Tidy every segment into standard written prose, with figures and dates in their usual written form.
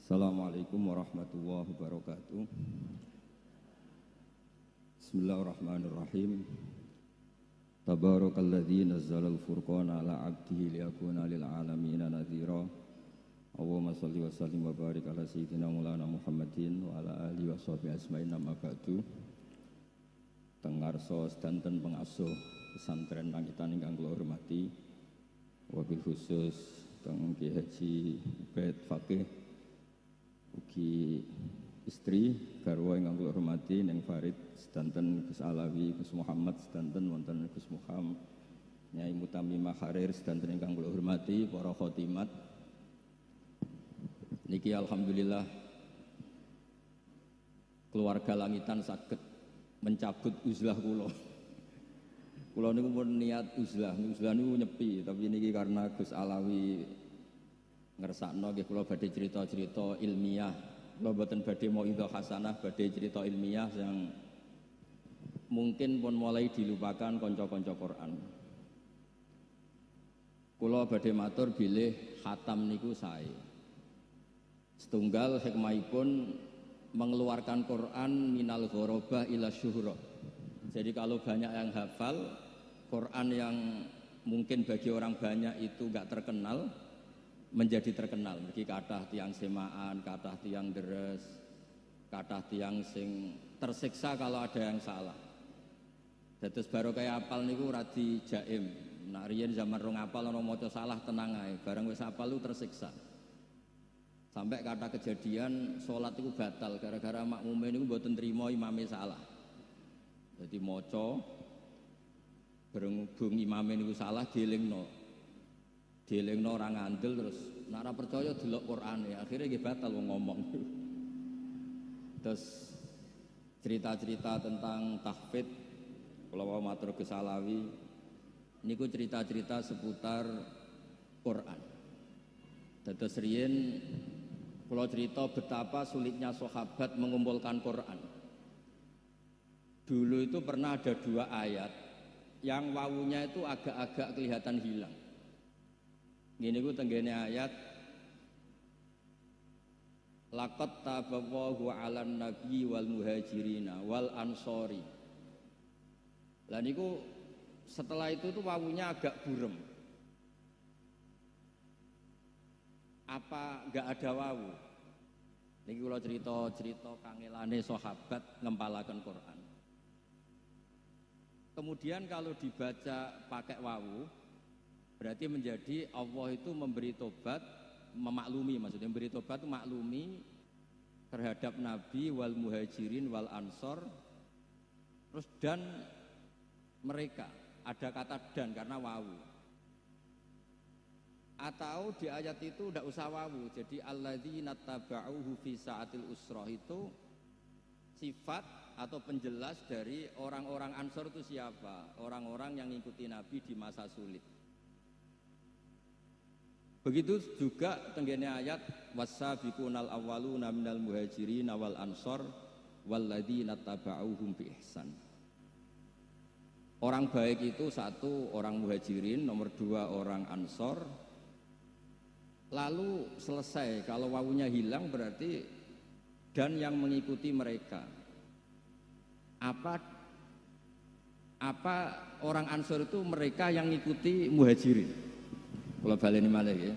Assalamualaikum warahmatullahi wabarakatuh. Bismillahirrahmanirrahim. Tabarakalladzi nazzalal furqana ala 'abdihi liyakuna lil 'alamin nadhira. Allahumma shalli wa sallim wa barik ala sayyidina Maulana Muhammadin wa ala alihi washabihi ajmain amma ba'du. Tengarso sedanten pengasuh pesantren langitan ingkang kula hormati, wabil khusus teng Ki Haji Ubaid Fakih ugi istri garwa ingkang kula hormati Neng Farid sedanten Gus Alawi, Gus Muhammad sedanten wonten Gus Muhammad, Nyai Mutamimah Harir sedanten ingkang kula hormati para khotimat. Niki alhamdulillah keluarga langitan saged mencabut uzlah kula. Kula niku pun niat uzlah niku nyepi, tapi niki karena Gus Alawi ngersakno nggih kula badhe cerita-cerita ilmiah. Kula mboten badhe mauidhah hasanah, badhe cerita ilmiah yang mungkin pun mulai dilupakan kanca-kanca Quran. Kula badhe matur bilih khatam niku sae. Setunggal hikmahipun mengeluarkan Quran minal ghorobah ila syuhra. Jadi kalau banyak yang hafal Quran yang mungkin bagi orang banyak itu enggak terkenal menjadi terkenal. Mergi kathah tiyang semaan, kathah tiyang deres, kathah tiyang sing tersiksa kalau ada yang salah. Dados barokah apal niku ora dijaim. Nek riyen zaman rong apal ana maca salah tenang ae, bareng wis apal lu tersiksa. Sampai kata kejadian sholat itu batal gara-gara makmume niku mboten trima imame salah. Jadi maca berhubung imame niku salah dielingno orang ngandel terus nek ora percaya delok Qur'ane akhirnya nggih batal wong ngomong. Terus cerita-cerita tentang tahfidz kula wau matur Gus Alawi niku cerita-cerita seputar Quran. Dados riyen kula cerita betapa sulitnya sahabat mengumpulkan Quran. Dulu itu pernah ada 2 ayat yang wawunya itu agak-agak kelihatan hilang. Ini ku tenggene ayat laqad taballahu 'alan nabi wal muhajirina wal ansori. Lah niku setelah itu tuh wawunya agak burem. Apa enggak ada wawu? Niki kula cerita kangelane sahabat ngempalaken Quran. Kemudian kalau dibaca pakai wawu berarti menjadi Allah itu memberi tobat, memaklumi, maksudnya memberi tobat itu maklumi terhadap Nabi wal muhajirin wal ansor. Terus dan mereka, ada kata dan karena wawu. Atau di ayat itu tidak usah wawu, jadi alladzina taba'uhu fi sa'atil usrah itu sifat atau penjelas dari orang-orang Ansor itu siapa? Orang-orang yang mengikuti Nabi di masa sulit. Begitu juga tenggene ayat wasabiqunal awwaluna minal muhajirin wal ansor walladzina taba'uhum bi ihsan. Orang baik itu 1 orang muhajirin, nomor 2 orang ansor. Lalu selesai, kalau wawunya hilang berarti dan yang mengikuti mereka. Apa orang Ansor itu mereka yang mengikuti muhajirin. Kalau baleni malih ya.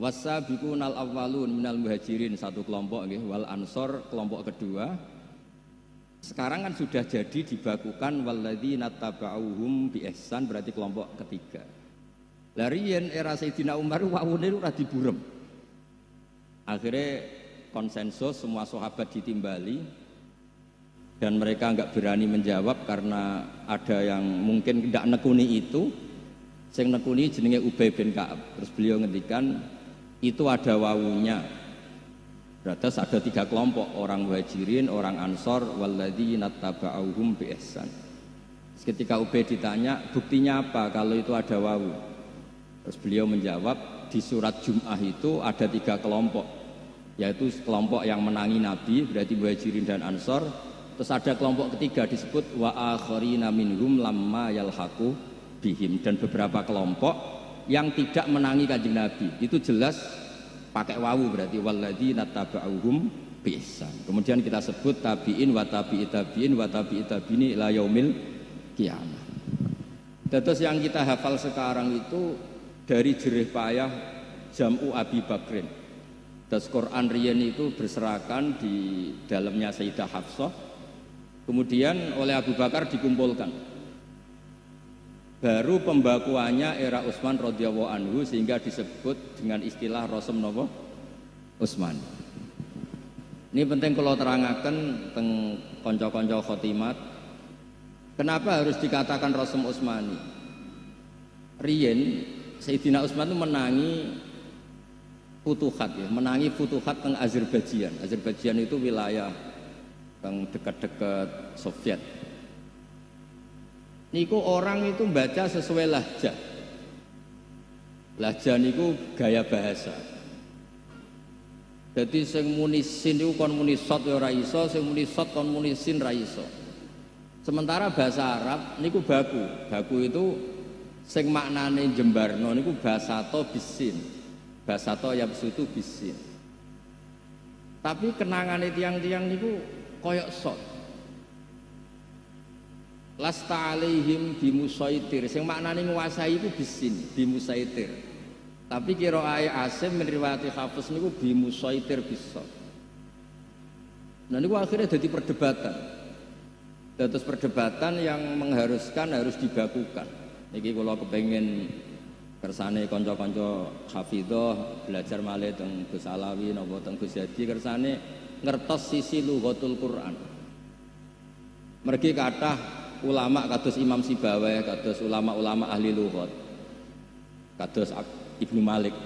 Wasabiqunal awwalun minal muhajirin 1 kelompok nggih, wal ansor kelompok kedua. Sekarang kan sudah jadi dibakukan walladzina taba'uhum bi ihsan berarti kelompok ketiga. Lah riyen era Sayyidina Umar wawune ora diburem. Akhirnya konsensus semua sahabat ditimbali dan mereka enggak berani menjawab karena ada yang mungkin tidak nekuni itu. Sing nekuni jenenge Ubay bin Ka'ab. Terus beliau ngendikan itu ada wawunya. Berarti ada 3 kelompok, orang muhajirin, orang ansor, walladzina taba'uhum bi ihsan. Ketika Ubay ditanya, buktinya apa kalau itu ada wawu? Terus beliau menjawab, di surat Jum'ah itu ada 3 kelompok, yaitu kelompok yang menangi Nabi, berarti muhajirin dan ansor. Terus ada kelompok ketiga disebut wa akharina minhum lamma yalhaqu bihim, dan beberapa kelompok yang tidak menangi Kanjeng Nabi. Itu jelas pakai wawu berarti walladzina tabauhum biihsan. Kemudian kita sebut tabiin wa tabi'i tabiin wa tabi'i tabiini ila yaumil qiyamah. Terus yang kita hafal sekarang itu dari jerih payah Jam'u Abi Bakrin. Terus Quran riyen itu berserakan di dalamnya Sayyidah Hafsah. Kemudian oleh Abu Bakar dikumpulkan. Baru pembakuannya era Utsman radhiyallahu anhu sehingga disebut dengan istilah Rasem napa? Utsman. Ini penting kalau terangaken teng kanca-kanca khotimat. Kenapa harus dikatakan Rasem Utsmani? Riyen Sayyidina Utsman itu menangi futuhat ya, menangi futuhat teng Azerbaijan. Azerbaijan itu wilayah yang dekat-dekat Soviet. Niku orang itu baca sesuai lahjah. Lahjah niku gaya bahasa. Jadi sing muni sin niku kon muni sot ya ora iso, sing muni sot kon muni sin ra iso. Sementara bahasa Arab niku baku. Baku itu sing maknane jembarno niku basato bisin. Basato yabsutu bisin. Tapi kenangane tiang-tiang niku koyok sot. Lasta alaihim bimusaitir, sing maknane nguasai iku bisin, bimusaitir. Tapi qiraa'e Asim min riwayati Hafiz niku bimusaitir bisot. Nah niku akhirnya jadi perdebatan. Terus perdebatan yang mengharuskan harus dibakukan. Niki kula kepengin kersane kanca-kanca hafidhah belajar malih teng Gus Alawi napa teng Gus Yadi kersane ngertos sisi lughatul Quran. Mergi kathah ulama kados Imam Sibawayh, kados ulama-ulama ahli lughat, kados Ibnu Malik.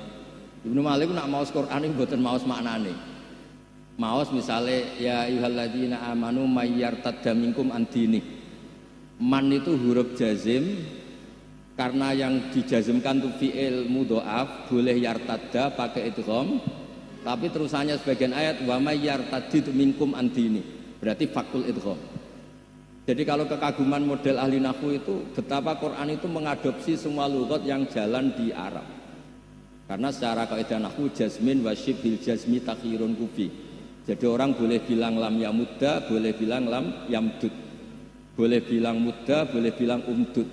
Ibnu Malik nak maos Quran iki mboten maos maknane. Maos misale ya ayyuhalladzina amanu mayyartadda minkum an dini. Man itu huruf jazim karena yang dijazimkan itu fi'il mudha'af boleh yartadda pakai idgham, tapi terusannya sebagian ayat wa mayyartaddu minkum an dini. Berarti fakul idgham. Jadi kalau kekaguman model ahli nahwu itu betapa Quran itu mengadopsi semua lughat yang jalan di Arab. Karena secara kaidah nahwu jazmin wa syibhil jazmi takhirun kufi. Jadi orang boleh bilang lam yamudda, boleh bilang lam yamdud. Boleh bilang mudda, boleh bilang umdud.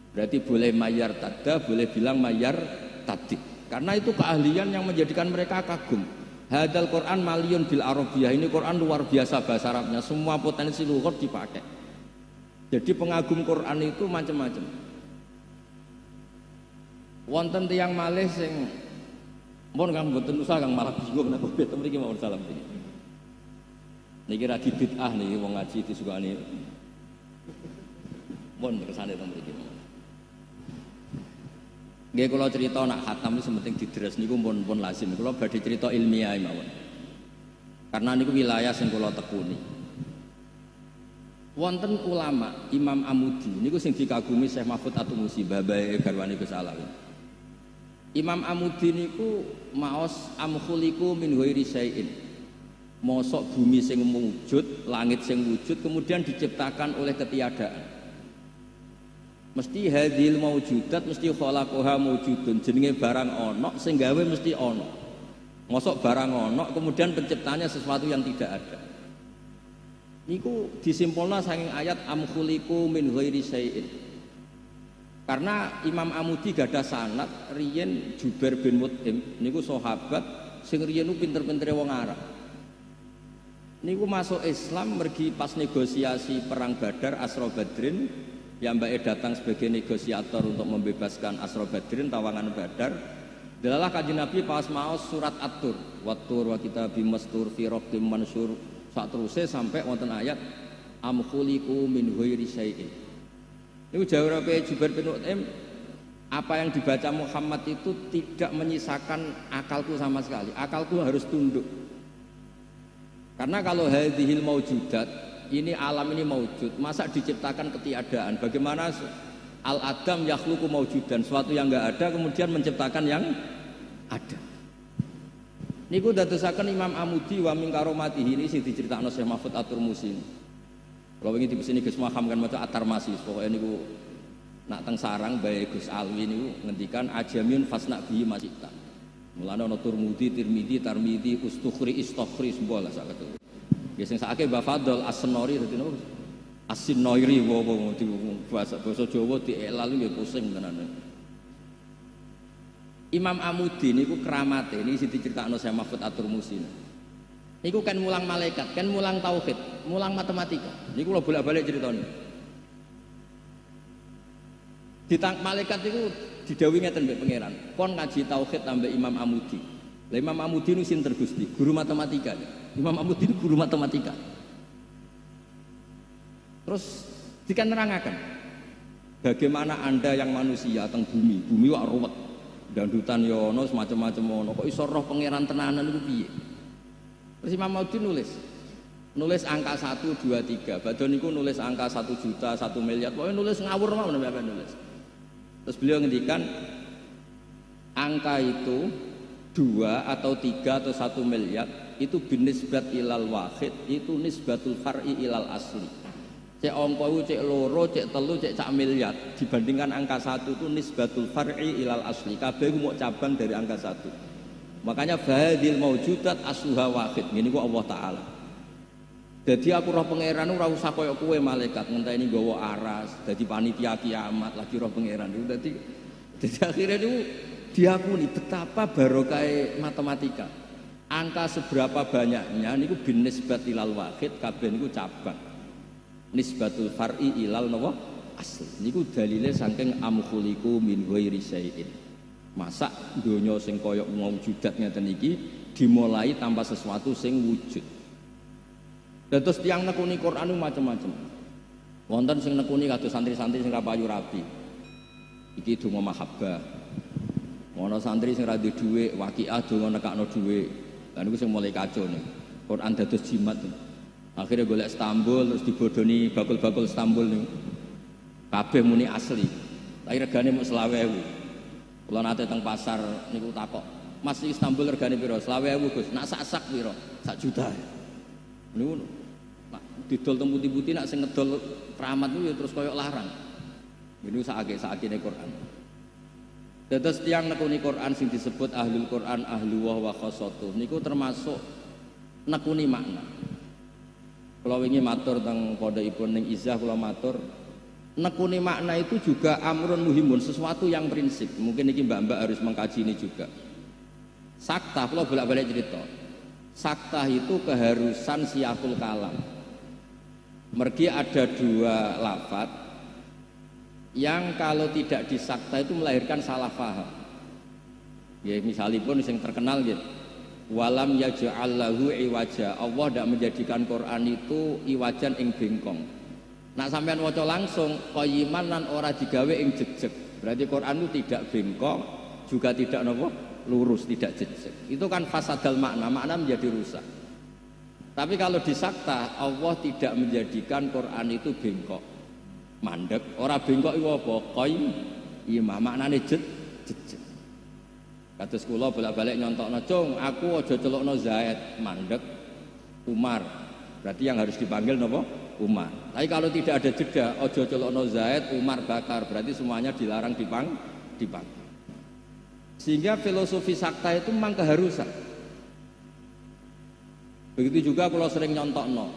Berarti boleh mayar tadda, boleh bilang mayar tadid. Karena itu keahlian yang menjadikan mereka kagum. Hadal Quran maliyun bil arabiyah. Ini Quran luar biasa bahasa Arabnya. Semua potensi lughat dipakai. Jadi pengagum Quran itu macam-macam. Wonten tiyang malih sing mun kang mboten usah kang malah bingung nek beda mriki mawon salam mriki. Niki ra bid'ah niki wong ngaji disukani. Mun kersane teng mriki. Nggih kula crita nak khatam iki sementing didres niku pun lazim. Kula badhe crita ilmiah mawon. Karena niku wilayah sing kula tekuni. Wonten ulama Imam Amudi niku sing dikagumi Syekh Mahfud At-Tunusi babae garwane Gus Alawi. Imam Amudi niku maos amkhuliku min ghairi syai'in. Mosok bumi sing wujud, langit sing wujud kemudian diciptakan oleh ketiadaan. Mesti hadhil maujudat mesti khalaqaha maujudun. Jenenge barang ana sing gawe mesti ana. Mosok barang ana kemudian penciptanya sesuatu yang tidak ada. Niku disimpulna saking ayat amkhuliku min ghairi syai'in. Karena Imam Amudi gadah sanad riyen Jubair bin Mut'im niku sahabat sing riyen pinter-pintere wong Arab. Niku masuk Islam mergi pas negosiasi perang Badar Asra Badrin, yang mbake datang sebagai negosiator untuk membebaskan Asra Badrin tawangan Badar. Delalah Kanjeng Nabi pas maos surat At-Tur, wat-tur wa kitabim mastur fi raqqim mansur. Saat terusnya sampai wonten ayat am khuliqu min ghairi syai'in. Niku jawabe Jubair bin Mut'im, apa yang dibaca Muhammad itu tidak menyisakan akalku sama sekali. Akalku harus tunduk. Karena kalau hadhil maujudat, ini alam ini maujud, masa diciptakan ketiadaan? Bagaimana al-adam yakhluqu maujudan, suatu yang enggak ada kemudian menciptakan yang ada. Niku dadosaken Imam Amudi wa min karomatihi ini sing diceritakno Syekh Mahfud At-Turmusi. Kalau ingin dibesini Gus Maham kan maca At-Tarmasi, pokoknya niku nak teng sarang bae Gus Alwi niku ngendikan ajamin fasna bihi masita. Mulane ana Turmudi, Tirmidzi, Tarmidzi, Ustukhri, Istokhri semua lah sak ketelu. Ya sing sakake Mbah Fadl As-Senori dadi napa? As-Sinoiri wong di bahasa Jawa dielal ya pusing tenan. Imam Amudi niku keramate niki sing diceritakno Syekh Mahfud At-Turmusi. Niku kan mulang malaikat, kan mulang tauhid, mulang matematika. Niku kula bolak-balik critane. Ditang malaikat itu didhawuhi ngeten mbek pangeran, kon ngaji tauhid ambek Imam Amudi. Lah Imam Amudi niku sinten Gusti? Guru matematika. Imam Amudi niku guru matematika. Terus dikanerangaken bagaimana Anda yang manusia teng bumi wak ruwet. Dandutan ya ana semacam-macam ana. Kok iso roh pangeran tenanan niku piye? Terus Imam Amudi nulis angka 1 2 3. Badhe niku nulis angka 1 juta, 1 miliar. Pokoke nulis ngawur mawon sampeyan nulis. Terus beliau ngendikan angka itu 2 atau 3 atau 1 miliar itu binisbat ilal wahid, itu nisbatul far'i ilal asli. Cek angka itu cek loro, cek telu, cek sak miliar dibandingkan angka 1 itu nisbatul far'i ilal asli. Kabeh mau cabang dari angka 1. Makanya fahadil maujudat asluha wahid. Ngene ku Allah Ta'ala. Jadi aku roh pangeran ora usah koyo kowe malaikat ngenteni nggawa aras dadi panitia kiamat lagi roh pangeran itu dadi akhirnya itu diakuni betapa barokah matematika. Angka seberapa banyaknya niku bin nisbat ilal wahid kabeh niku cabang. Nisbatul far'i ilal nawa asli. Niku dalile saking amkhuliku min ghairi syai'in. Masa donya sing koyo maujudat ngeten iki dimulai tanpa sesuatu sing wujud. Dan terus tiang nekuni Quran macam-macam. Wonten sing nekuni kados santri-santri sing ra payu rabi. Iki donga mahabbah. Ono santri sing ra duwe dhuwit, waqiah donga nekakno dhuwit. Lah niku sing mulai kacau nih. Quran dados jimat. Akhirnya golek Istanbul terus dibodoni bakul-bakul Istanbul nih. Kabeh muni asli. Tapi regane mung 20.000. Kula nate teng pasar niku takok, "Mas Istanbul regane piro?" 20.000, Gus. Nak sak piro? 1 juta. Niku nak didol teng putih-putih nak sing ngedol keramat niku ya terus koyok larang. Niku sakake-sakene Quran. Terus tiang nekuni Quran sing disebut ahlul Quran, ahluwah wa khosotuh. Niku termasuk nekuni makna. Kalau ingin matur tentang pondokipun ning Izah kula matur nekuni makna itu juga amrun muhimun, sesuatu yang prinsip. Mungkin ini mbak-mbak harus mengkaji ini juga. Saktah, kalau bolak-balik cerita. Saktah itu keharusan siyakul kalam. Mergi ada 2 lafaz yang kalau tidak disakta itu melahirkan salah paham. Ya misalipun yang terkenal gitu. Walam yaj'allahu iwaja. Allah tidak menjadikan Quran itu iwajan ing bengkong. Nak sampean waca langsung qayyiman lan ora digawe ing jejeg. Berarti Quran itu tidak bengkong, juga tidak napa lurus, tidak jejeg. Itu kan fasadal makna menjadi rusak. Tapi kalau disakta, Allah tidak menjadikan Quran itu bengkok, mandek. Ora bengkok iku apa? Qayyim, maknane jejeg. Kados kula bolak-balik nyontokno, "Cung, aku aja celukno Zaid, mandek Umar." Berarti yang harus dipanggil napa? Umar. Tapi kalau tidak ada jeda, ojo celokno Zaid, Umar, Bakar, berarti semuanya dilarang dipanggil. Sehingga filosofi sakta itu memang keharusan. Begitu juga kalau sering nyontokno,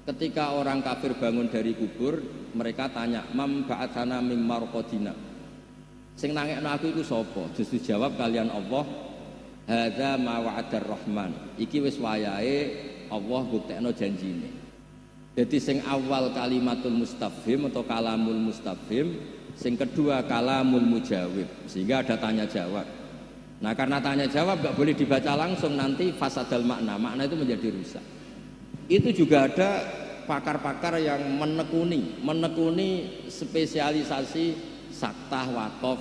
ketika orang kafir bangun dari kubur, mereka tanya, "Mam ba'atsana mim marqadina." Sing nangekno aku iku sapa? Terus dijawab kalian Allah, "Hadza ma wa'adar Rahman." Iki wis wayahe Allah buktekno janjine. Jadi sing awal kalimatul mustafhim atau kalamul mustafhim, sing kedua kalamul mujawib, sehingga ada tanya jawab. Nah karena tanya jawab gak boleh dibaca langsung, nanti fasadal makna itu menjadi rusak. Itu juga ada pakar-pakar yang menekuni spesialisasi saktah wakaf.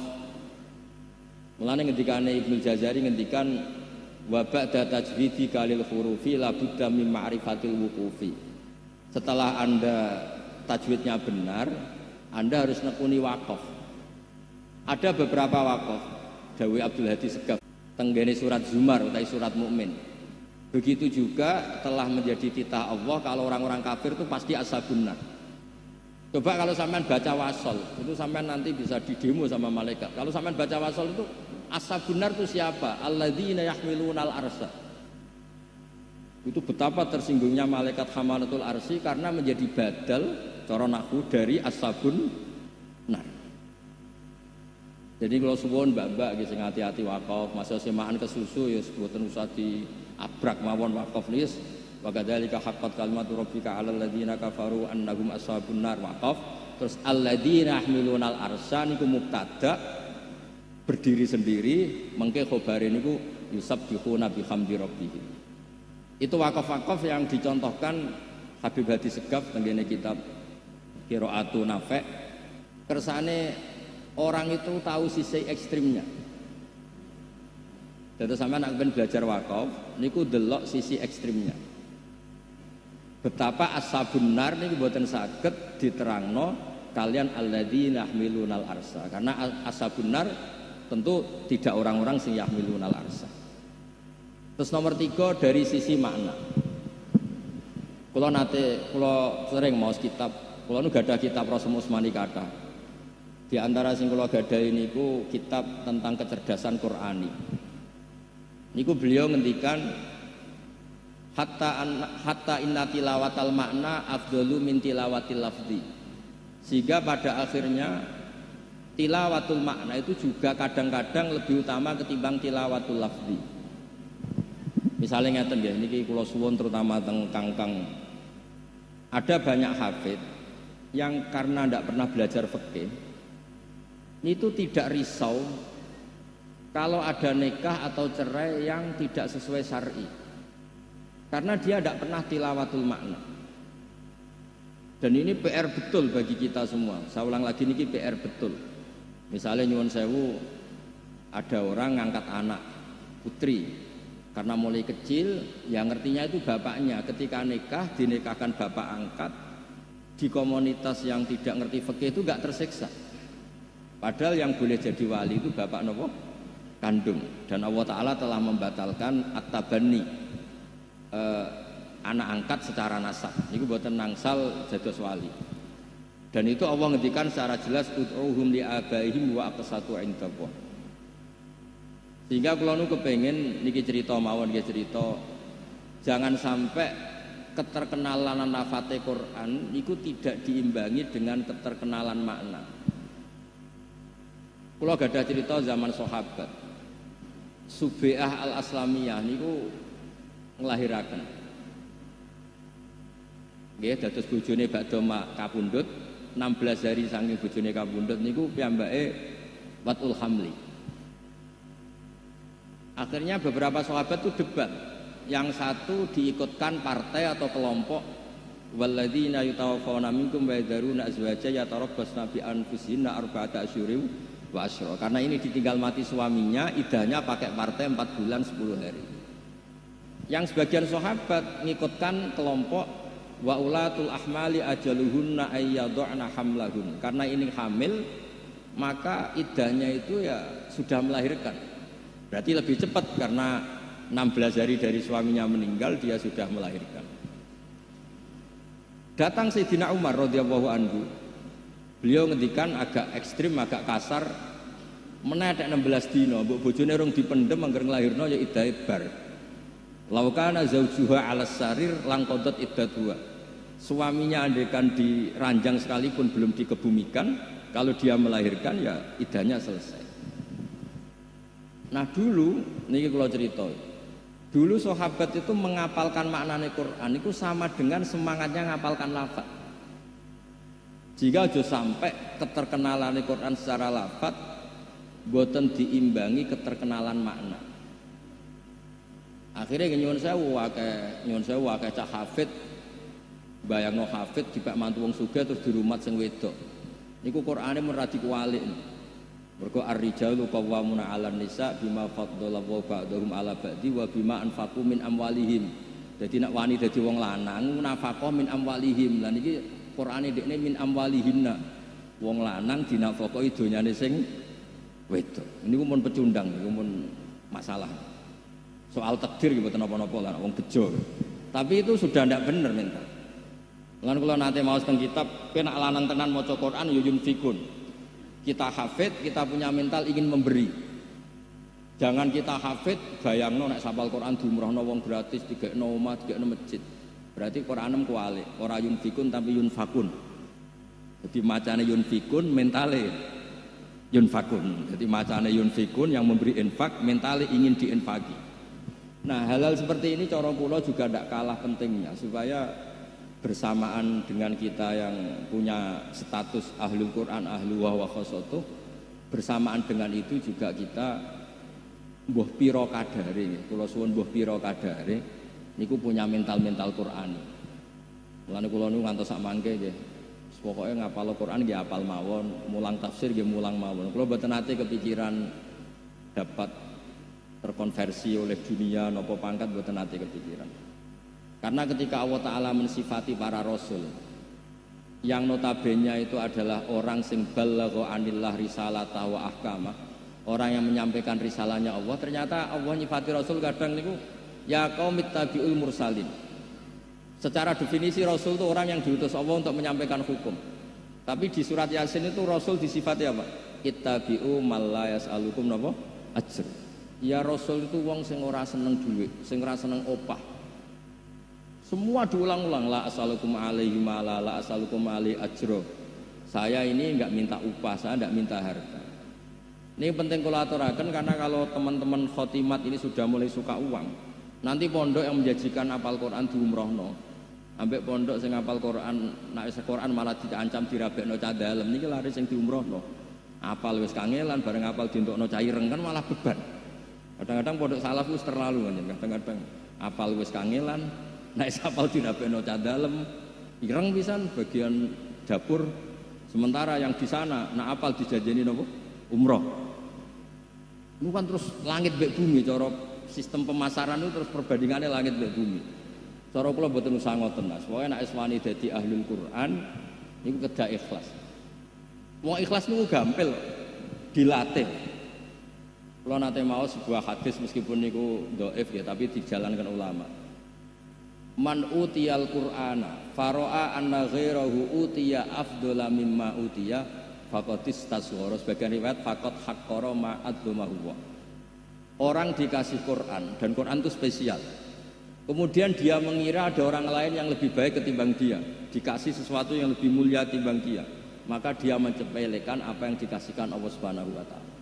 Mulane ngendikane Ibnu Jazari ngendikan wa ba'da tajwidi kalil hurufi la budda min ma'rifatil wuqufi. Setelah Anda tajwidnya benar, Anda harus nekuni wakaf. Ada beberapa wakaf. Dawi Abdul Hadi Segaf tenggene surat Zumar utawi surat Mukmin. Begitu juga telah menjadi titah Allah kalau orang-orang kafir itu pasti ashabun nar. Coba kalau sampean baca wasol, itu sampean nanti bisa didemo sama malaikat. Kalau sampean baca wasol itu Ashabun nar itu siapa? Alladzina yahmilunal arsy. Itu betapa tersinggungnya malaikat hamalatul arsy karena menjadi badal cara nahwu dari ashabun nar. Jadi kalau suwun mbak-mbak nggih sing hati-hati wakaf, masa semaan ke susu ya mboten usah diabrak mawon wakaf nis. Wa kadzalika haqqat kalimatu rabbika 'alal ladzina kafaru annahum ashabun nar wakaf. Terus alladzina yahmilunal arsy niku mubtada berdiri sendiri, mengke khabare niku yusabbihuna bihamdi rabbihim. Itu wakaf-wakaf yang dicontohkan Habib Hadi Segaf tenggene kitab Qiraatu Nafi'. Kersane orang itu tahu sisi ekstrimnya. Jadi sampean nek ben belajar wakaf niku delok sisi ekstrimnya. Betapa ashabun nar niku mboten saged diterangno kalian alladzina yahmilunal arsy. Karena ashabun nar tentu tidak orang-orang sing yahmilunal arsy. Terus nomor 3 dari sisi makna. Kula sering maos kitab, kula nu gadah kitab Rasul Usmani kathah. Di antara sing kula gadahi niku kitab tentang kecerdasan Qur'ani. Niku beliau ngendikan hatta inna tilawatal makna afdalu min tilawatil lafzi. Sehingga pada akhirnya tilawatul makna itu juga kadang-kadang lebih utama ketimbang tilawatul lafzi. Misalnya ngeten nggih niki kula suwun terutama teng Kangkang. Ada banyak hafid yang karena tidak pernah belajar fikih itu tidak risau kalau ada nikah atau cerai yang tidak sesuai syar'i. Karena dia tidak pernah tilawatul makna. Dan ini PR betul bagi kita semua. Saya ulang lagi niki PR betul. Misalnya nyuwun sewu ada orang ngangkat anak putri. Karena mulai kecil, yang ngertinya itu bapaknya. Ketika nikah, dinikahkan bapak angkat. Di komunitas yang tidak ngerti fikih itu gak tersiksa. Padahal yang boleh jadi wali itu bapak nopo kandung. Dan Allah Ta'ala telah membatalkan at-tabanni, anak angkat secara nasab. Itu buatan nangsal jados wali. Dan itu Allah ngendikan secara jelas ud'uhum li abaihim wa aqsatu indallah. Sehingga kalau nu kepengen niki cerita mawon niki cerita jangan sampai keterkenalan lafate Quran niku tidak diimbangi dengan keterkenalan makna. Kula gadah cerita zaman sahabat. Subi'ah al-Aslamiyah niku nglahiraken. Nggih dados bojone badhe kapundhut 16 hari saking bojone kapundhut niku piyambake watul hamli. Akhirnya beberapa sahabat itu debat. Yang satu diikutkan partai atau kelompok walladzina yutawaffawna minkum wa yadharuna azwaja yatarabbasna bi anfusihinna arba'ata asyhurin wa asyra. Karena ini ditinggal mati suaminya, idahnya pakai partai 4 bulan 10 hari. Yang sebagian sahabat ngikutkan kelompok wa ulatul ahmali ajaluhunna ayyadhna hamlahun. Karena ini hamil, maka idahnya itu ya sudah melahirkan. Berarti lebih cepat karena 16 hari dari suaminya meninggal dia sudah melahirkan. Datang Sayyidina Umar radhiyallahu anhu. Beliau ngendikan agak ekstrim, agak kasar. Menetek 16 dino, mbok bojone rong dipendem angger nglahirno ya iddahe bar. Laukana zaujuha 'alas sarir langqadat iddatuha. Suaminya andekan diranjang sekalipun belum dikebumikan, kalau dia melahirkan ya iddahnya selesai. Nah dulu, ini kalau cerita, dulu sahabat itu menghafalkan maknanya Quran itu sama dengan semangatnya menghafalkan lafaz. Jika aja sampai keterkenalan Quran secara lafaz, boten diimbangi keterkenalan makna. Akhirnya nyuwun sewu akeh cah hafid, bayangno hafid dibak mantu wong sugih terus dirumat sing wedok. Niku Qur'ane meradi kuwalik. Mergo ar-rijalu qawwamuna 'alan nisa bima faddalallahu ba'dahum 'ala ba'di wa bima anfaqu min amwalihim. Dadi nek wani dadi wong lanang nafaqah min amwalihim. Lah niki Qur'ane dekne min amwalihinna. Wong lanang dinafaqahi donyane sing wedok. Niku mun pecundang, niku mun masalah. Soal takdir mboten napa-napa lah wong bejo. Tapi itu sudah ndak bener minta. Lan kula nate maos teng kitab penak lanang tenan maca Quran ya yunfikun. Kita hafid, kita punya mental ingin memberi. Jangan kita hafid bayangno nek sapal Quran diumrohno wong gratis, digekno omah, digekno masjid. Berarti Quranem kualik, ora yunfikun tapi yunfakun. Jadi macane yunfikun, mentale yunfakun. Jadi macane yunfikun yang memberi infak, mentale ingin diinfaki. Nah, hal-hal seperti ini cara kula juga tidak kalah pentingnya supaya bersamaan dengan kita yang punya status ahlul Quran, ahlu wa khosotuh, bersamaan dengan itu juga kita mbuh pira kadare, kula suwun mbuh pira kadare niku punya mental Qur'ani. Mulane kula niku ngantos sak mangke nggih. Pokoke ngapal Qur'an nggih apal mawon, mulang tafsir nggih mulang mawon. Kula mboten nate kepikiran dapat terkonversi oleh dunia napa pangkat, mboten nate kepikiran. Karena ketika Allah Ta'ala mensifati para rasul yang notabene itu adalah orang sing balagha anillah risalata wa ahkamah, orang yang menyampaikan risalahnya Allah, ternyata Allah nyifati rasul kadang niku ya qaumit tabiul mursalin. Secara definisi rasul itu orang yang diutus Allah untuk menyampaikan hukum. Tapi di surat Yasin itu rasul disifati apa? Ittabi'u mal la yas'alukum napa? Ajr. Ya rasul itu wong sing ora seneng duit, sing ora seneng opah. Semua diulang-ulang, la as'alukum alaihi mala, la as'alukum alaihi ajra. Saya ini enggak minta upah, saya enggak minta harta. Ini penting kula aturaken karena kalau teman-teman khotimat ini sudah mulai suka uang, nanti pondok yang menjanjikan apal Quran diumrohno, ambek pondok sing apal Quran, nek wis Quran malah diancam dirabekno cah dalem niki lari sing diumrohno. Apal wis kangelan bareng apal dientukno cah ireng kan malah beban. Kadang-kadang pondok salaf wis terlalu kan, kadang-kadang apal wis kangelan, nek apal dirabekno cah dalem ireng pisan bagian dapur, sementara yang di sana nek apal dijanjeni napa? Umroh. Itu kan terus langit mbek bumi, cara sistem pemasaran itu terus perbandingannya langit mbek bumi. Cara kula mboten usah ngoten Mas. Pokoke nek wani dadi ahlul Quran niku kedah ikhlas. Wong ikhlas niku gampil dilatih. Kula nate mau sebuah hadis meskipun niku dhaif ya, tapi dijalankan ulama. Man utiyal Qur'ana faro'a anna ghairahu utiya afdhala mimma utiya faqatis tasghara, sebagian riwayat faqat haqqara ma'adzumahu. Orang dikasih Quran dan Quran itu spesial. Kemudian dia mengira ada orang lain yang lebih baik ketimbang dia, dikasih sesuatu yang lebih mulia ketimbang dia, maka dia menyepelekan apa yang dikasihkan Allah Subhanahu wa taala.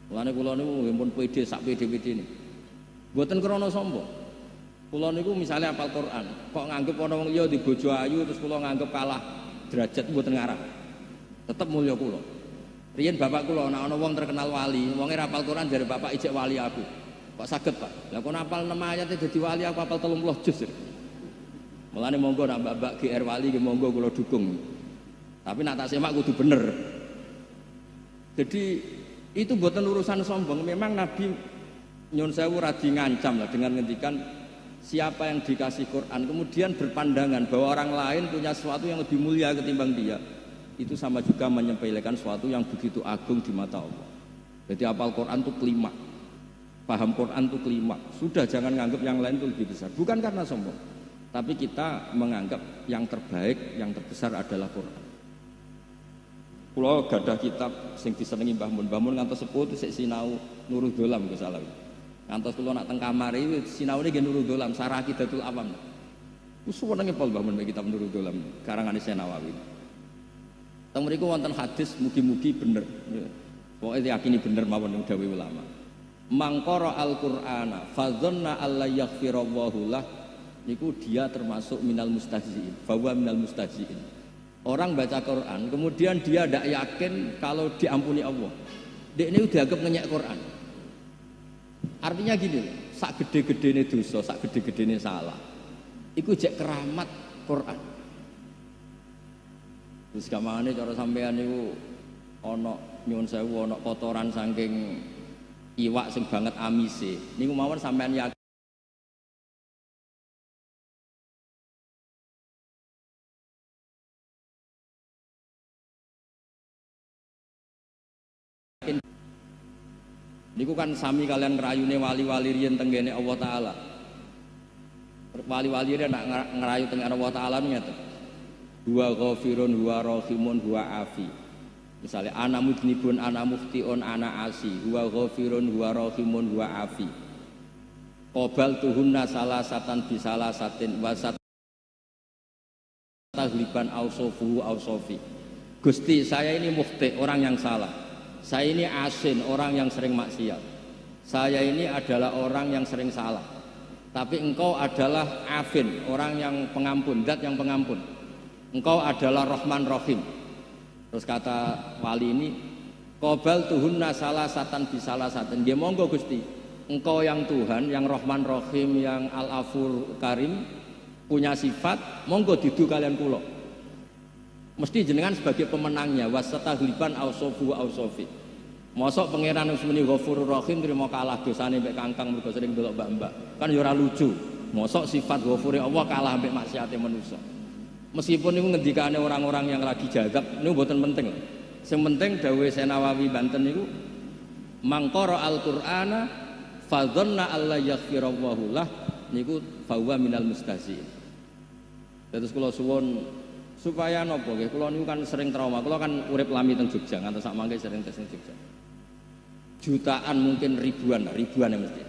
Mulane kula niku pun pede sak pede-pede niki. Mboten krana sombong. Kula niku misalnya hafal Quran, kok nganggep ana wong liya di bojo ayu terus kula nganggep kalah derajat mboten ngarah. Tetep mulya kula. Riyen bapak kula ana wong terkenal wali, wonge hafal Quran dari bapak ijek wali aku. Kok saged Pak? Lah kok hafal 6 ayat dadi wali aku hafal 30 juz. Mulane monggo nak mbak-mbak GR wali nggih monggo kula dukung. Tapi nak tak semak kudu bener. Jadi itu buatan urusan sombong. Memang Nabi nyun sewu radi ngancam lah dengan ngendikan siapa yang dikasih Quran kemudian berpandangan bahwa orang lain punya sesuatu yang lebih mulia ketimbang dia, itu sama juga menyepelekan sesuatu yang begitu agung di mata Allah. Jadi hafal Quran itu kelima, paham Quran itu kelima. Sudah, jangan nganggap yang lain itu lebih besar. Bukan karena sombong, tapi kita menganggap yang terbaik, yang terbesar adalah Quran. Kula gadah kitab sing disenengi Mbah Mun. Mbah Mun ngantos sepuh sik sinau Nurul Dolam nggih salah. Ngantos kula nak teng kamar iki sinaune nggih Nurul Dolam, Sarah Aqidatul Awam. Ku suwenenge pol Mbah Mun kitab Nurul Dolam karangane Syekh Nawawi. Teng mriku wonten hadis mugi-mugi bener. Pokoke diyakini bener mawon dawuh ulama. Mangqara al-Qur'ana fadzanna alla yaghfirallahu lah niku dia termasuk minal mustahziin. Bahwa minal mustahziin. Orang baca Quran, kemudian dia tidak yakin kalau diampuni Allah. Dia ini udah dianggap ngenyek Quran. Artinya gini, sak gede-gedene dosa, sak gede-gedene salah. Iku jek keramat Quran. Terus kamane cara sampean niku ana nyuwun sewu ana kotoran saking iwak sing banget amise. Niku mawon sampean yakin niku kan sami kalian ngerayune wali-wali riyen tenggene Allah Ta'ala. Wali-wali riyen nak ngerayu tenggene Allah Ta'ala ngeten. Huwa ghafirun huwa rahimun huwa afi. Misalnya ana mudnibun, ana muftiun, ana asi, huwa ghafirun, huwa rahimun, huwa afi. Qobal tuhunna salasatan bisalasatin wasat taghliban ausofuhu ausofi. Gusti, saya ini mukhti, orang yang salah. Saya ini asin, orang yang sering maksiat. Saya ini adalah orang yang sering salah. Tapi engkau adalah afin, orang yang pengampun, zat yang pengampun. Engkau adalah Rahman Rahim. Terus kata wali ini, qobal tuhunna salasatan bisalasatin. Dia monggo Gusti, engkau yang Tuhan, yang Rahman Rahim, yang Al-Afur Karim, punya sifat, monggo didu kalian kula. Mesti jenengan sebagai pemenangnya, wasataghliban ausofu ausofi. Mosok pangeran Usmani Ghafurur Rahim terima kalah dosane mbek kangkang mergo sering delok mbak-mbak. Kan ya ora lucu. Mosok sifat Ghafure Allah kalah mbek maksiate manusa. Meskipun itu ngendikane orang-orang yang lagi jazab, ini mboten penting. Yang penting dawuh Senawawi Banten niku mangqara al-Qur'ana fadzanna alla yaghfirallahu lah niku fahuwa minal mustahzi'in. Terus kula suwun supaya napa nggih, kula niku kan sering trauma. Kula kan urip lami teng Jogja, ngantos sak mangke sering teng Jogja. Jutaan mungkin ribuan ya mesti.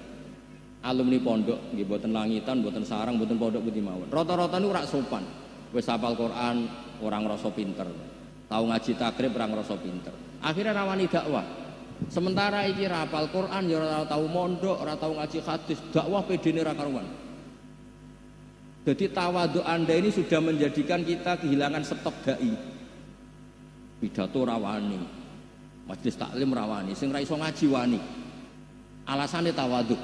Alumni pondok nggih mboten langitan, mboten sarang, mboten pondok putih mawon. Rata-rata niku ora sopan. Wis hafal Quran, orang ngrasa pinter. Tahu ngaji takrib, orang ngrasa pinter. Akhirnya rawani dakwah. Sementara iki ra hafal Quran, ya ora tahu mondok, ora tahu ngaji hadis, dakwah pedene ra karuan. Jadi tawadhu Anda ini sudah menjadikan kita kehilangan stok dai. Pidato rawani, majelis taklim rawani, sing ra iso ngaji wani. Alasannya tawadhu.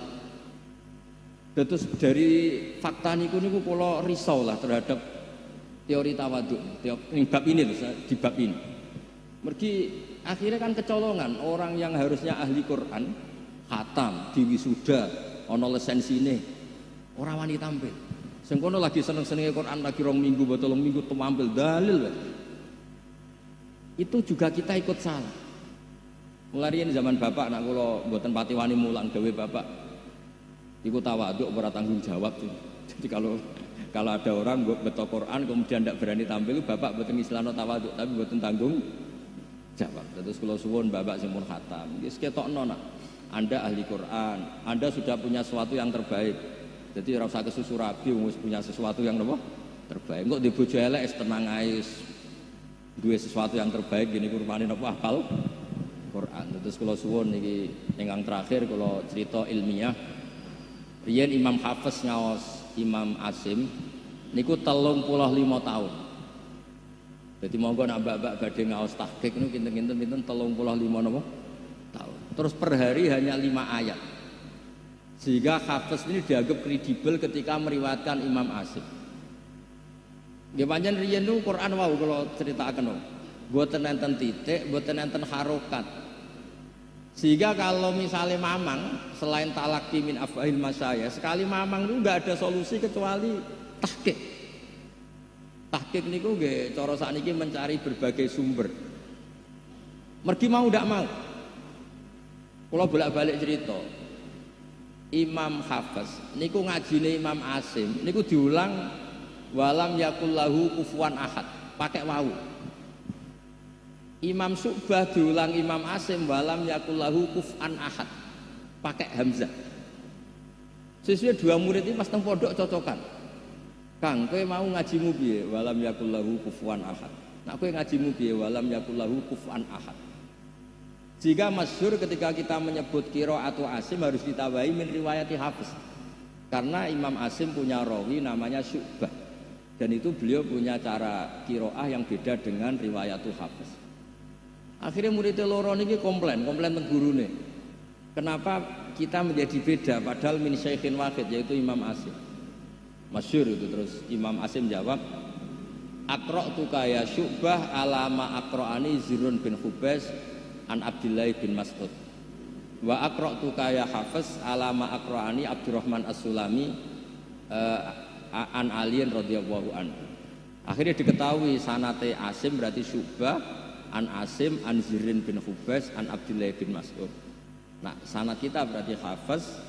Terus dari fakta niku kula risau lah terhadap teori tawadhu, di bab ini di bab ini. Mergi akhirnya kan kecolongan orang yang harusnya ahli Quran, khatam, diwisuda, ono lesensine, ora wani tampil. Sing kono lagi seneng-senenge Quran lagi 2 minggu, 3 minggu tampil dalil. Itu juga kita ikut salah. Mulai zaman bapak nak kula mboten pati wani mulang dawuh bapak. Iku tawadhu ora tanggung jawab. Jadi kalau ada orang betul Quran kemudian tidak berani tampil, bapak betul Islam tawadhu tapi betul tanggung jawab. Terus kalau suwun bapak sing pun khatam, wis ketokno nak. Anda ahli Quran, Anda sudah punya sesuatu yang terbaik. Jadi ora usah kesusu rabi, wis punya sesuatu yang apa? Terbaik. Kok di bojo elek tenang ae duwe sesuatu yang terbaik gini kurmane napa hafal Quran. Terus kalau suwun niki ingkang terakhir kalau cerita ilmiah. Riyen Imam Hafiz ngaos Imam Asim niku 35 tahun. Jadi monggo nak mbak-mbak badhe ngaos tahqiq niku kinten-kinten 35 napa tahun. Terus per hari hanya 5 ayat. Sehingga Hafiz ini dianggap kredibel ketika meriwayatkan Imam Asim. Nggih pancen riyen niku Quran wau kula critakaken. Mboten enten titik, mboten enten harokat. Sehingga kalau misalnya mamang selain talaqi min af'il masyayikh, sekali mamang itu enggak ada solusi kecuali tahqiq. Tahqiq niku nggih cara sakniki mencari berbagai sumber. Mergi mau ndak mau. Kula bolak-balik cerita. Imam Hafiz niku ngajine Imam Asim niku diulang walam yakullahu kufuwan ahad, pakai wawu. Imam Syu'bah diulang Imam Asim walam yakullahu kuf'an ahad, pakai hamzah. Sesuai 2 murid ini pas teng pondok cocokan. Kang, kowe mau ngajimu piye? Walam yakullahu kufuwan ahad. Nak kowe ngajimu piye? Walam yakullahu kuf'an ahad. Jika masyhur ketika kita menyebut qiraatu Asim harus ditambahi min riwayati Hafiz. Karena Imam Asim punya rawi namanya Syu'bah. Dan itu beliau punya cara qiraah yang beda dengan riwayatu Hafiz. Akhirnya muridnya loro niki komplain teng gurune. Kenapa kita menjadi beda padahal min syaikhin wahid yaitu Imam Asim. Masyhur itu. Terus Imam Asim jawab, aqra'tuka ya Syu'bah alama aqra'ani Zirun bin Khubais an Abdillah bin Mas'ud. Wa aqra'tuka ya Hafiz alama aqra'ani Abdurrahman As-Sulami an Aliin radhiyallahu anhu. Akhirnya diketahui sanate Asim berarti Syu'bah an Asim an Zirin bin Khubais an Abdillah bin Mas'ud. Nah, sanad kita berarti Hafiz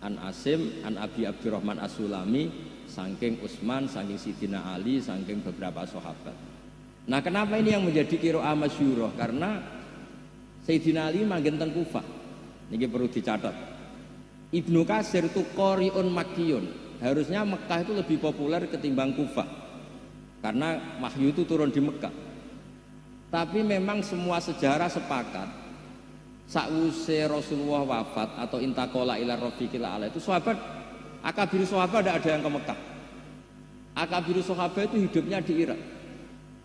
an Asim an Abi Abdurrahman As-Sulami saking Utsman, saking Sidina Ali, saking beberapa sahabat. Nah, kenapa ini yang menjadi qiraah masyhurah? Karena Sayyidina Ali manggen teng Kufah. Niki perlu dicatat. Ibnu Katsir itu qari'un makkiyun. Harusnya Mekah itu lebih populer ketimbang Kufah. Karena wahyu itu turun di Mekah. Tapi memang semua sejarah sepakat sakwise Rasulullah wafat atau intaqala ila rafiqil a'la itu sahabat akabir sahabat tidak ada yang ke Mekah. Akabir sahabat itu hidupnya di Irak.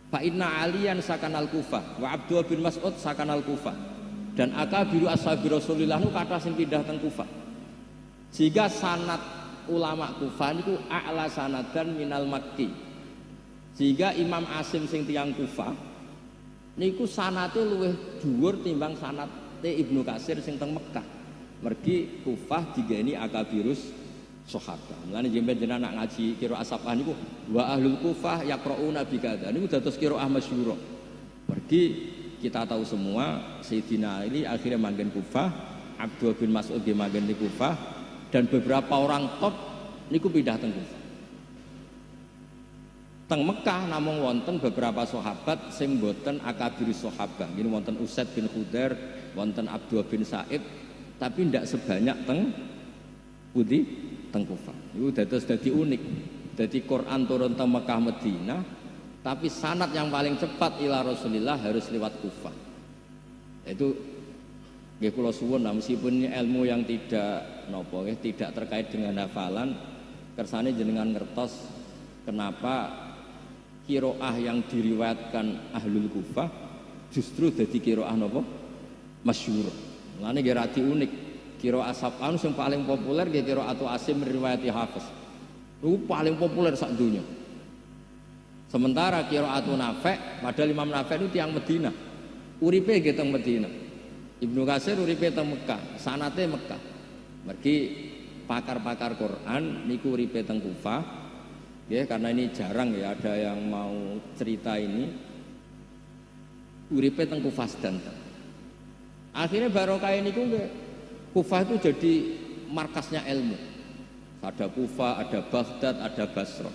Fa inna aliyan sakanal Kufah wa Abdullah bin Mas'ud sakanal Kufah. Dan akabiru ashabi Rasulillah nu kata sing pindah teng Kufah. Sehingga sanad ulama Kufah niku a'la sanadan minal Makki. Sehingga Imam Asim sing tiyang Kufah niku sanate luwih dhuwur timbang sanate Ibnu Katsir sing teng Mekah. Mergi Kufah digeni akabirus sahabat. Mulane jenengan jenengan nak ngaji qiraah sab'ah niku wa ahlul Kufah yaqrauna bi kadza. Niku dados qiraah masyhurah. Mergi kita tahu semua Sayyidina Ali akhirnya manggen Kufah, Abdullah bin Mas'ud nggih manggen di Kufah dan beberapa orang top niku pindah teng Kufah. Teng Mekah namung wonten beberapa sahabat sing boten akabir sahabat. Nggih wonten Usaid bin Khudair, wonten Abdullah bin Sa'id, tapi ndak sebanyak teng pundi teng Kufah. Iku dados dadi unik. Dadi Quran turun teng Mekah Madinah, tapi sanad yang paling cepat ila Rasulillah harus lewat Kufah. Itu nggih kula suwun meskipun ilmu yang tidak napa tidak terkait dengan hafalan, kersane jenengan ngertos kenapa qiraah yang diriwayatkan ahlul Kufah justru dadi qiraah napa masyhur. Mulane nggih radi unik. Qiraah sab'an sing paling populer nggih qiraatu Asim riwayati Hafiz. Itu paling populer sak donya. Sementara qiraatu Nafi', padahal Imam Nafi' itu tiyang Madinah. Uripe nggih teng Madinah. Ibnu Katsir uripe teng Mekah, sanate Mekah. Mergi pakar-pakar Quran niku uripe teng Kufah. Ya, karena ini jarang ya ada yang mau cerita ini. Uripe teng Kufah sedanten. Akhirnya barokah niku Kufah itu jadi markasnya ilmu. Ada Kufah, ada Baghdad, ada Basrah.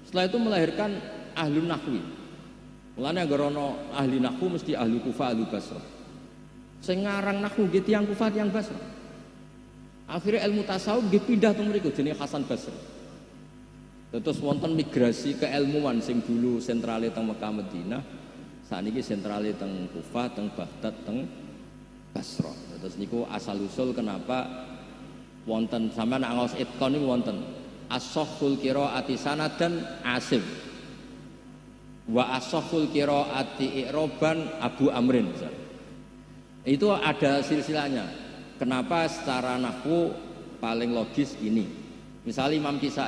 Setelah itu melahirkan ahlun nahwi. Mulane anggere ana ahli nahwu mesti ahli Kufah, ahli Basrah. Sing ngarang nahwu nggih tiyang Kufah, tiyang Basrah. Akhirnya ilmu tasawuf nggih pindah teng mriku jenenge Hasan Basri. Terus wonten migrasi keilmuan sing dulu sentrale teng Mekah Madinah, sakniki sentrale teng Kufah, teng Baghdad, teng Basrah. Terus niku asal usul kenapa wonten sampean nak ngaos itqan niku wonten as-sahhul qiraati sanadan Asim wa as-sahhul qiraati i'roban Abu Amrin. Itu ada silsilahnya. Kenapa secara nahwu paling logis ini? Misalnya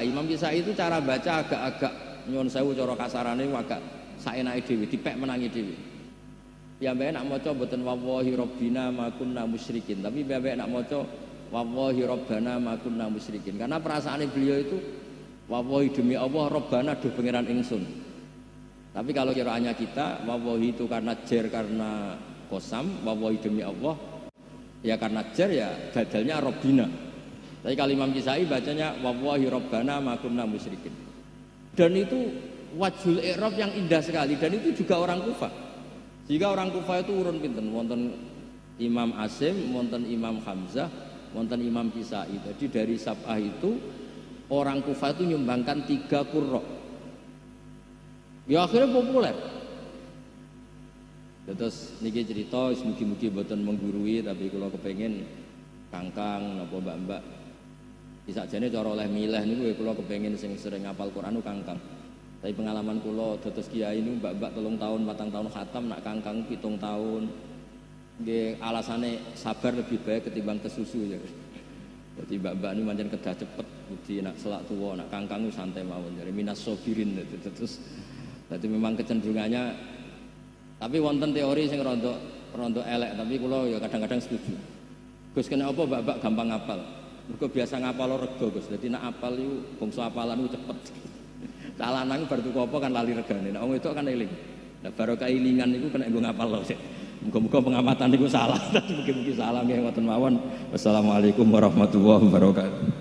Imam Kisai itu cara baca agak-agak nyuwun sewu cara kasarane agak saenake dhewe, dipek menangi dhewe. Ya mbek nak maca mboten wallahi rabbina ma kunna musyrikin, tapi mbek nak maca wallahi rabbana ma kunna musyrikin. Karena perasaane beliau itu wallahi demi Allah rabbana do pangeran ingsun. Tapi kalau kiraannya kita wallahi itu karena jer karena qasam, wallahi demi Allah ya karena jer ya badalnya rabbina. Tapi kalau Imam Kisai bacanya wallahi rabbana ma kunna musyrikin. Dan itu wajhul i'rab yang indah sekali dan itu juga orang Kufah. Jika orang Kufah itu urun pinten, wonten Imam Asim, wonten Imam Hamzah, wonten Imam Kisai. Jadi dari sab'ah itu orang Kufah itu nyumbangkan 3 qurra. Ya akhirnya populer. Terus niki cerita mugi-mugi mboten menggurui tapi kula kepengin kangkang napa mbak-mbak bisa jane cara oleh milih niku kula kepengin sing sering ngapal Quran kangkang. Tapi pengalaman kula dados kiai ini mbak-mbak 3 tahun 4 tahun khatam nak kangkang 7 tahun. Nggih alasane sabar lebih baik ketimbang kesusu ya. Jadi mbak-mbak ini pancen kedah cepet budi nak selak tuwa nak kangkang santai mawon jare minas sobirin terus. Jadi memang kecenderungannya tapi wonten teori sing rondo elek tapi kula ya kadang-kadang setuju. Gus kena apa mbak-mbak gampang ngapal. Mergo biasa ngapal rego Gus. Dadi nak apal iku bangsa apalan iku cepet. Calanang bar tuku apa kan lali regane. Nek wong itu kan eling. Lah baru kailingan niku kena nggo ngapal lho. Muga-muga pengamatan niku salah. Mugi-mugi salah nggih ngoten mawon. Wassalamualaikum warahmatullahi wabarakatuh.